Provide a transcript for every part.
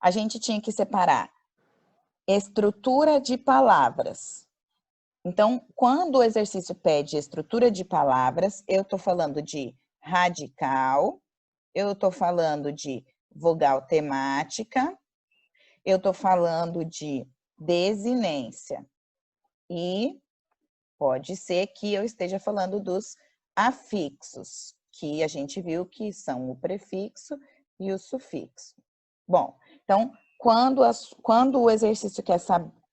a gente tinha que separar estrutura de palavras. Então, quando o exercício pede estrutura de palavras, eu estou falando de radical, eu estou falando de vogal temática, eu estou falando de desinência. E pode ser que eu esteja falando dos afixos, que a gente viu que são o prefixo e o sufixo. Bom, então, quando o exercício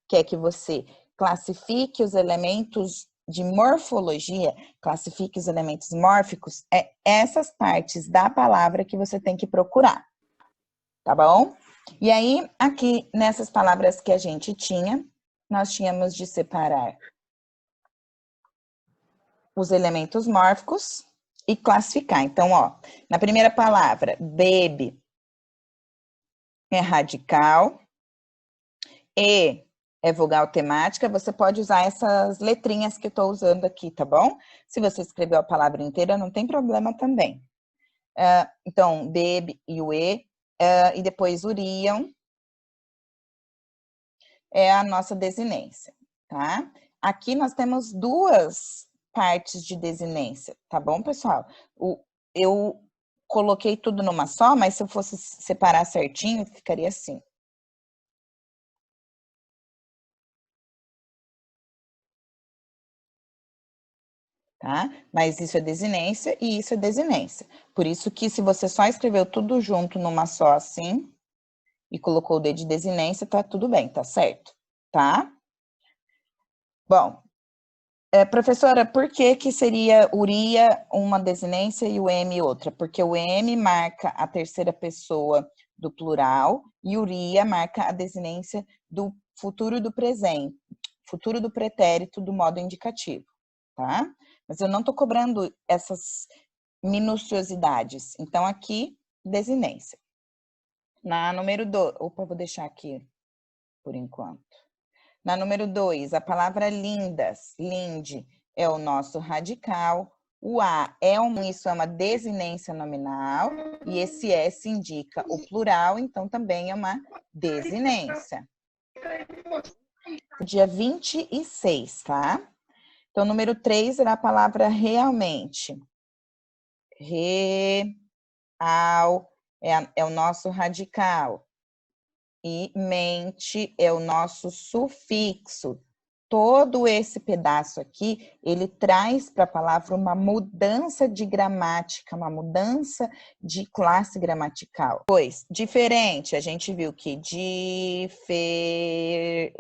quer que você classifique os elementos de morfologia, classifique os elementos mórficos, é essas partes da palavra que você tem que procurar, tá bom? E aí, aqui, nessas palavras que a gente tinha, nós tínhamos de separar os elementos mórficos e classificar. Então, ó, na primeira palavra, bebe é radical, e é vogal temática, você pode usar essas letrinhas que eu estou usando aqui, tá bom? Se você escreveu a palavra inteira, não tem problema também. Então, bebe e o e, e depois uriam, é a nossa desinência, tá? Aqui nós temos duas partes de desinência, tá bom, pessoal? Eu coloquei tudo numa só, mas se eu fosse separar certinho, ficaria assim. Tá? Mas isso é desinência e isso é desinência. Por isso que se você só escreveu tudo junto numa só assim, e colocou o D de desinência, tá tudo bem, tá certo, tá? Bom, professora, por que que seria uria uma desinência e o M outra? Porque o M marca a terceira pessoa do plural e uria marca a desinência do futuro do presente, futuro do pretérito do modo indicativo, tá? Mas eu não tô cobrando essas minuciosidades. Então, aqui, desinência. Na número 2, opa, vou deixar aqui por enquanto. Na número 2, a palavra lindas, linde, é o nosso radical. O A isso é uma desinência nominal, e esse S indica o plural, então também é uma desinência. Dia 26, tá? Então, número 3 era a palavra realmente. Real é o nosso radical. E mente é o nosso sufixo. Todo esse pedaço aqui, ele traz para a palavra uma mudança de gramática, uma mudança de classe gramatical. Pois, diferente, a gente viu que diferir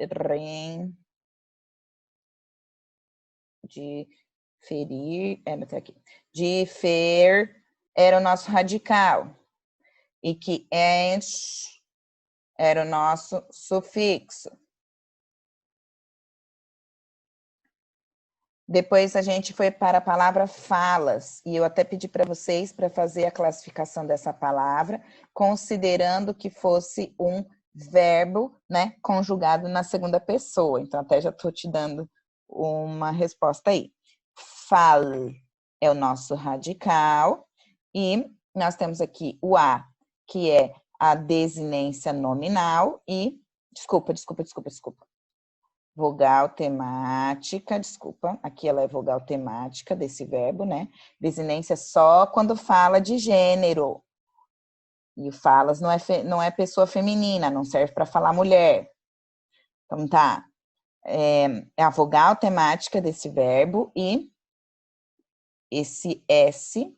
era o nosso radical. E que era o nosso sufixo. Depois a gente foi para a palavra falas, e eu até pedi para vocês para fazer a classificação dessa palavra, considerando que fosse um verbo, né, conjugado na segunda pessoa. Então, até já estou te dando uma resposta aí. Fale é o nosso radical, e nós temos aqui o A, que é a desinência nominal, e, desculpa. Vogal temática, desculpa, aqui ela é vogal temática desse verbo, né? Desinência só quando fala de gênero. E falas não é pessoa feminina, não serve para falar mulher. Então tá, é a vogal temática desse verbo e esse S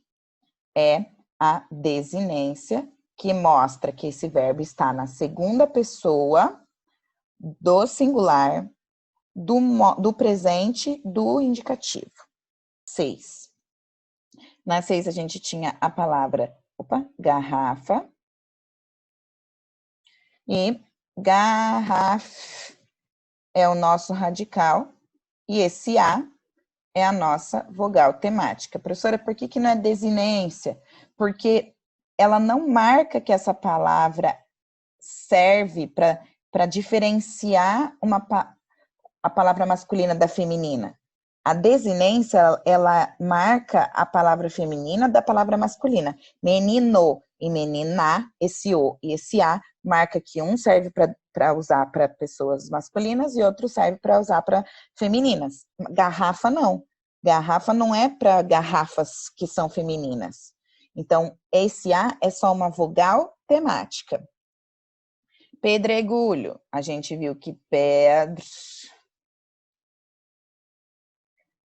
é a desinência, que mostra que esse verbo está na segunda pessoa do singular, do presente, do indicativo. 6. Na 6, a gente tinha a palavra, garrafa. E garraf é o nosso radical. E esse A é a nossa vogal temática. Professora, por que não é desinência? Porque ela não marca que essa palavra serve para diferenciar a palavra masculina da feminina. A desinência, ela marca a palavra feminina da palavra masculina. Menino, E menina, esse O e esse A marca que um serve para usar para pessoas masculinas e outro serve para usar para femininas. Garrafa não. Garrafa não é para garrafas que são femininas. Então, esse A é só uma vogal temática. Pedregulho, a gente viu que pedra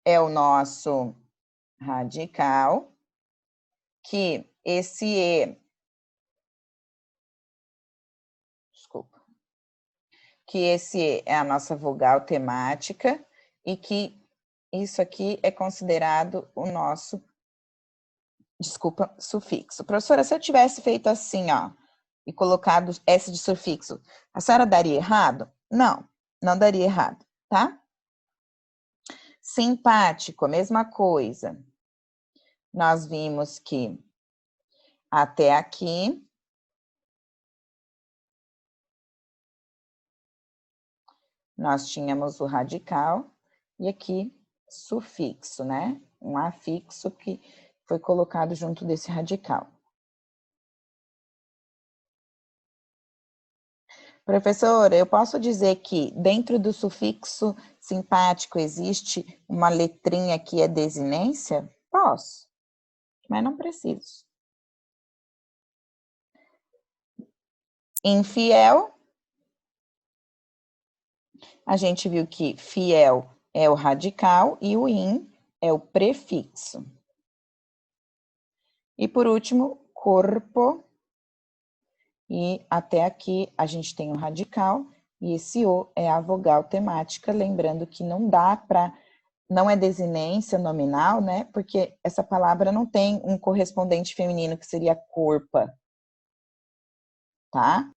é o nosso radical, que esse E, desculpa, que esse E é a nossa vogal temática e que isso aqui é considerado o nosso, desculpa, sufixo. Professora, se eu tivesse feito assim, ó, e colocado S de sufixo, a senhora daria errado? Não, não daria errado, tá? Simpático, a mesma coisa. Nós vimos que até aqui nós tínhamos o radical e aqui sufixo, né? Um afixo que foi colocado junto desse radical. Professora, eu posso dizer que dentro do sufixo simpático existe uma letrinha que é desinência? Posso, mas não preciso. Infiel, a gente viu que fiel é o radical e o in é o prefixo. E por último, corpo. E até aqui a gente tem o radical e esse O é a vogal temática, lembrando que não dá para, não é desinência nominal, né? Porque essa palavra não tem um correspondente feminino que seria corpa, tá?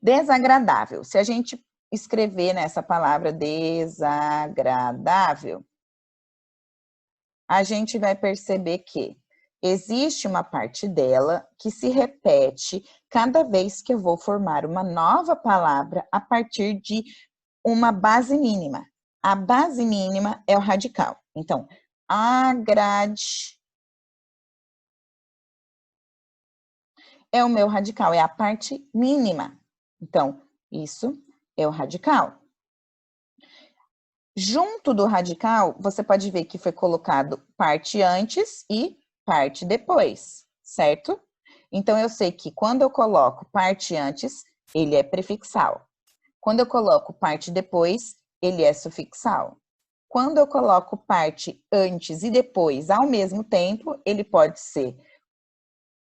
Desagradável. Se a gente escrever nessa palavra desagradável, a gente vai perceber que existe uma parte dela que se repete cada vez que eu vou formar uma nova palavra a partir de uma base mínima. A base mínima é o radical. Então, agrade é o meu radical, é a parte mínima. Então, isso é o radical. Junto do radical, você pode ver que foi colocado parte antes e parte depois, certo? Então, eu sei que quando eu coloco parte antes, ele é prefixal. Quando eu coloco parte depois, ele é sufixal. Quando eu coloco parte antes e depois ao mesmo tempo, ele pode ser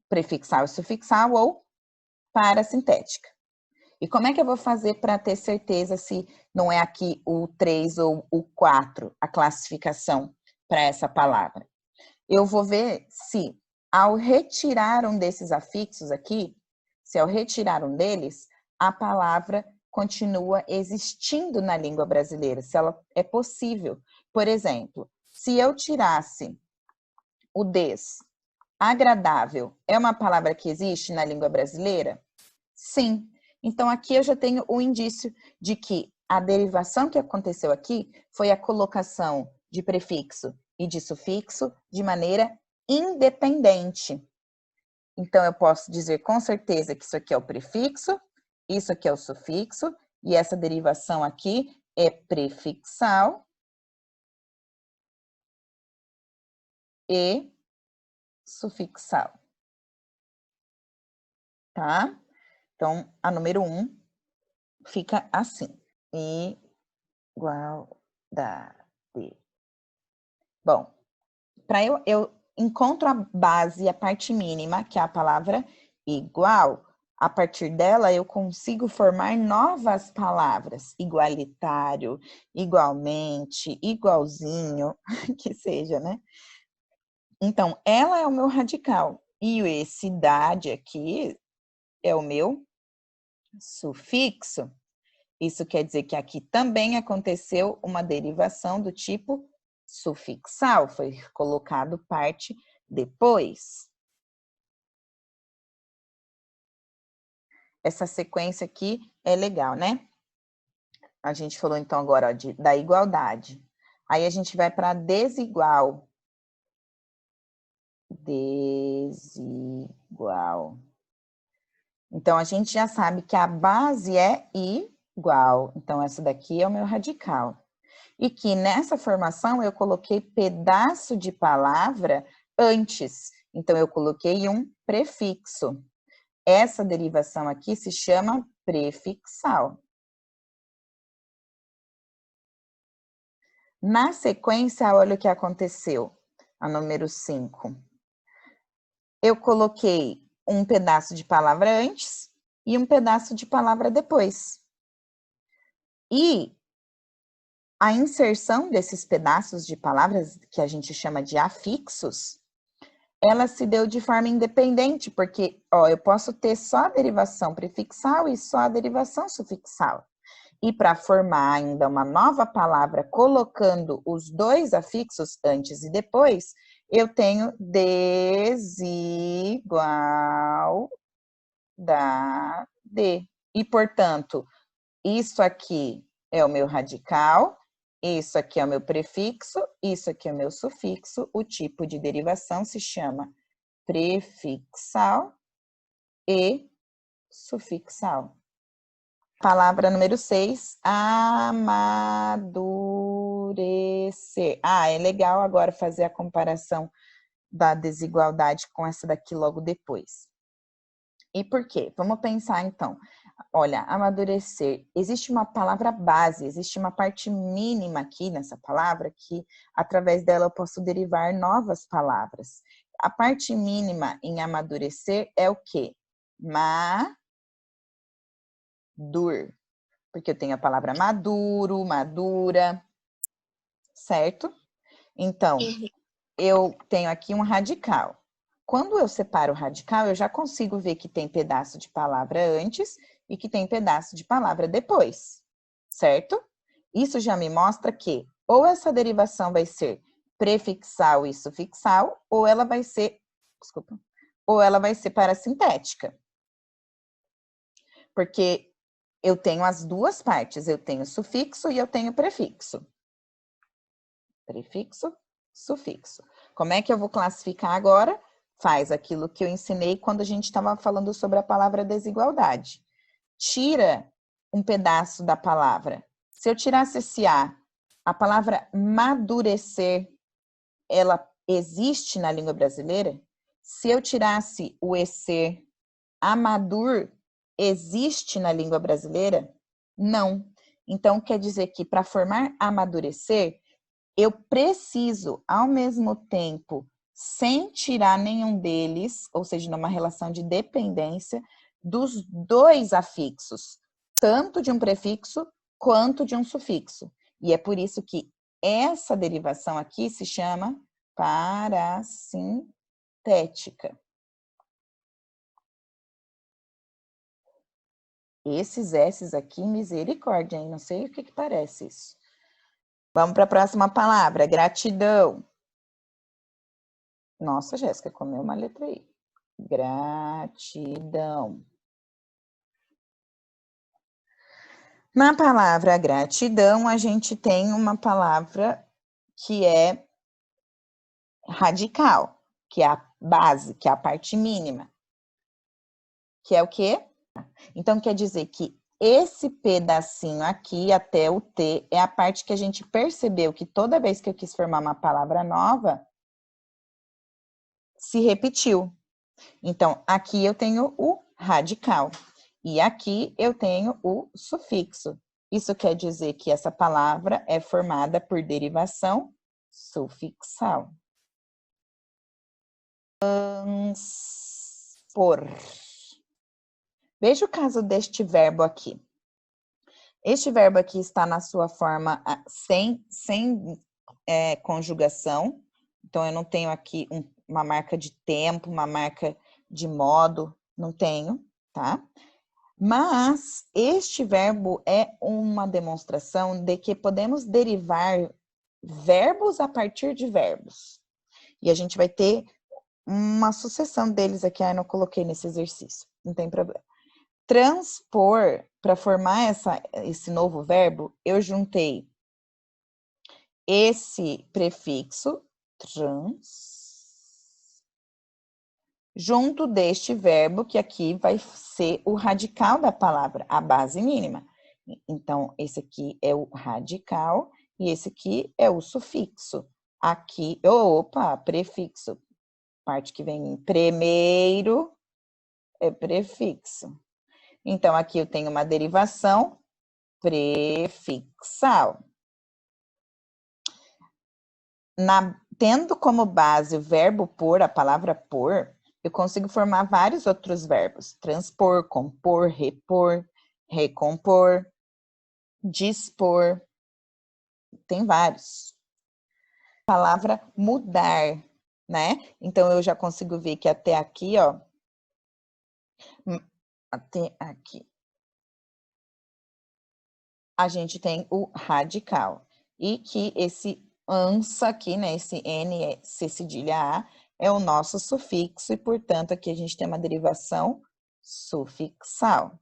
prefixal e sufixal ou parasintética. E como é que eu vou fazer para ter certeza se não é aqui o 3 ou o 4 a classificação para essa palavra? Eu vou ver se ao retirar um desses afixos aqui, se ao retirar um deles, a palavra continua existindo na língua brasileira, se ela é possível. Por exemplo, se eu tirasse o des, agradável, é uma palavra que existe na língua brasileira? Sim. Então, aqui eu já tenho o indício de que a derivação que aconteceu aqui foi a colocação de prefixo e de sufixo de maneira independente. Então, eu posso dizer com certeza que isso aqui é o prefixo, isso aqui é o sufixo, e essa derivação aqui é prefixal e sufixal. Tá? Então, a número 1 fica assim. Igualdade. Bom, para eu encontro a base, a parte mínima, que é a palavra igual. A partir dela, eu consigo formar novas palavras. Igualitário, igualmente, igualzinho, que seja, né? Então, ela é o meu radical. E esse idade aqui é o meu sufixo. Isso quer dizer que aqui também aconteceu uma derivação do tipo sufixal, foi colocado parte depois. Essa sequência aqui é legal, né? A gente falou então agora ó, da igualdade. Aí a gente vai para desigual. Desigual. Então, a gente já sabe que a base é igual. Então, essa daqui é o meu radical. E que nessa formação eu coloquei pedaço de palavra antes. Então, eu coloquei um prefixo. Essa derivação aqui se chama prefixal. Na sequência, olha o que aconteceu. A número 5. Eu coloquei um pedaço de palavra antes e um pedaço de palavra depois. E a inserção desses pedaços de palavras, que a gente chama de afixos, ela se deu de forma independente, porque ó, eu posso ter só a derivação prefixal e só a derivação sufixal. E para formar ainda uma nova palavra, colocando os dois afixos antes e depois, eu tenho desigualdade. E, portanto, isso aqui é o meu radical, isso aqui é o meu prefixo, isso aqui é o meu sufixo. O tipo de derivação se chama prefixal e sufixal. Palavra número 6, amadurecer. Ah, é legal agora fazer a comparação da desigualdade com essa daqui logo depois. E por quê? Vamos pensar então. Olha, amadurecer, existe uma palavra base, existe uma parte mínima aqui nessa palavra que, através dela, eu posso derivar novas palavras. A parte mínima em amadurecer é o quê? Madur. Porque eu tenho a palavra maduro, madura, certo? Então, eu tenho aqui um radical. Quando eu separo o radical, eu já consigo ver que tem pedaço de palavra antes e que tem pedaço de palavra depois, certo? Isso já me mostra que ou essa derivação vai ser prefixal e sufixal, ou ela vai ser, desculpa, ou ela vai ser parasintética. Porque eu tenho as duas partes, eu tenho sufixo e eu tenho prefixo. Prefixo, sufixo. Como é que eu vou classificar agora? Faz aquilo que eu ensinei quando a gente estava falando sobre a palavra desigualdade. Tira um pedaço da palavra. Se eu tirasse esse a palavra madurecer, ela existe na língua brasileira? Se eu tirasse o ser, amadur, existe na língua brasileira? Não. Então, quer dizer que para formar amadurecer, eu preciso, ao mesmo tempo, sem tirar nenhum deles, ou seja, numa relação de dependência, dos dois afixos, tanto de um prefixo quanto de um sufixo. E é por isso que essa derivação aqui se chama parasintética. Esses S's aqui, misericórdia, hein? Não sei o que parece isso. Vamos para a próxima palavra, gratidão. Nossa, Jéssica, comeu uma letra aí. Gratidão. Na palavra gratidão, a gente tem uma palavra que é radical. que é a base, que é a parte mínima. Que é o quê? Então, quer dizer que esse pedacinho aqui até o T é a parte que a gente percebeu que toda vez que eu quis formar uma palavra nova, se repetiu. Então, aqui eu tenho o radical e aqui eu tenho o sufixo. Isso quer dizer que essa palavra é formada por derivação sufixal. Transpor. Veja o caso deste verbo aqui. Este verbo aqui está na sua forma sem conjugação. Então, eu não tenho aqui uma marca de tempo, uma marca de modo, não tenho, tá? Mas este verbo é uma demonstração de que podemos derivar verbos a partir de verbos. E a gente vai ter uma sucessão deles aqui, eu não coloquei nesse exercício, não tem problema. Transpor, para formar esse novo verbo, eu juntei esse prefixo, trans, junto deste verbo, que aqui vai ser o radical da palavra, a base mínima. Então, esse aqui é o radical e esse aqui é o sufixo. Aqui, prefixo. Parte que vem primeiro é prefixo. Então, aqui eu tenho uma derivação prefixal. Tendo como base o verbo por, a palavra por, eu consigo formar vários outros verbos. Transpor, compor, repor, recompor, dispor. Tem vários. Palavra mudar, né? Então, eu já consigo ver que até aqui, ó. Até aqui. A gente tem o radical. E que esse ansa aqui, né? Esse N, C cedilha A, é o nosso sufixo. E, portanto, aqui a gente tem uma derivação sufixal.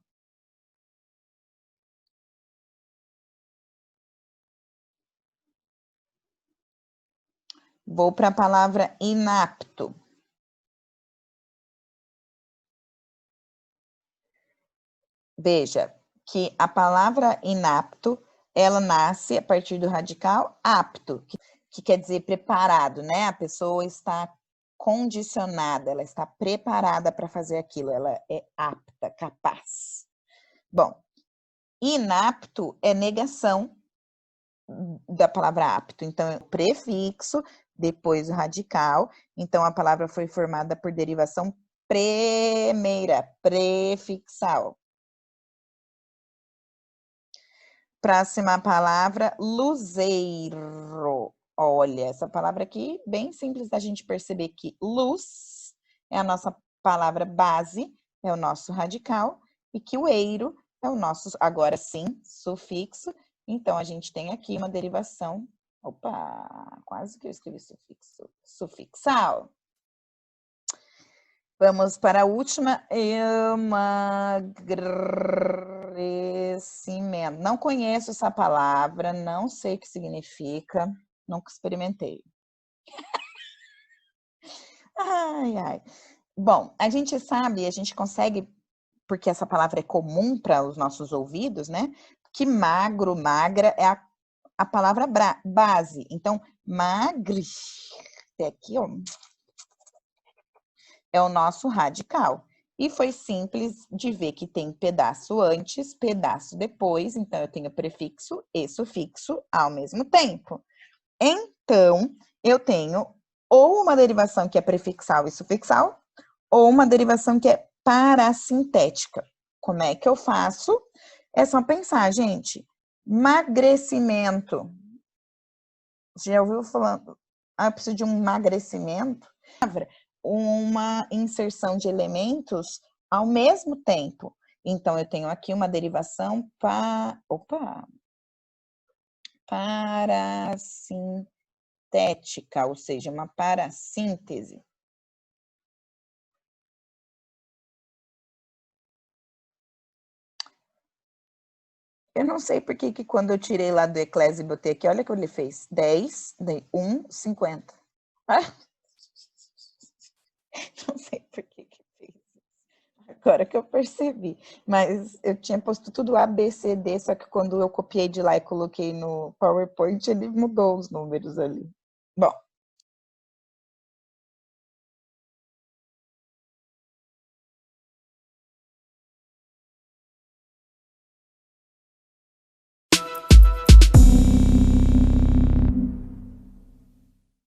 Vou para a palavra inapto. Veja que a palavra inapto, ela nasce a partir do radical apto, que quer dizer preparado, né? A pessoa está condicionada, ela está preparada para fazer aquilo, ela é apta, capaz. Bom, inapto é negação da palavra apto. Então, é o prefixo, depois o radical. Então, a palavra foi formada por derivação primeira, prefixal. Próxima palavra, luzeiro. Olha, essa palavra aqui, bem simples da gente perceber que luz é a nossa palavra base, é o nosso radical, e que o eiro é o nosso, agora sim, sufixo. Então, a gente tem aqui uma derivação, quase que eu escrevi sufixo, sufixal. Vamos para a última, emagrecimento. Não conheço essa palavra, não sei o que significa, nunca experimentei. Ai, ai. Bom, a gente sabe, a gente consegue, porque essa palavra é comum para os nossos ouvidos, né? Que magro, magra é a palavra base. Então, magre, aqui, ó, é o nosso radical. E foi simples de ver que tem pedaço antes, pedaço depois, então eu tenho prefixo e sufixo ao mesmo tempo. Então, eu tenho ou uma derivação que é prefixal e sufixal, ou uma derivação que é parasintética. Como é que eu faço? É só pensar, gente. Emagrecimento. Já ouviu falando? Eu preciso de um emagrecimento? Uma inserção de elementos ao mesmo tempo. Então, eu tenho aqui uma derivação parasintética, ou seja, uma parassíntese. Eu não sei por que quando eu tirei lá do Eclésio e botei aqui, olha o que ele fez. 10, 1, 50. Agora que eu percebi. Mas eu tinha posto tudo A, B, C, D, só que quando eu copiei de lá e coloquei no PowerPoint, ele mudou os números ali. Bom,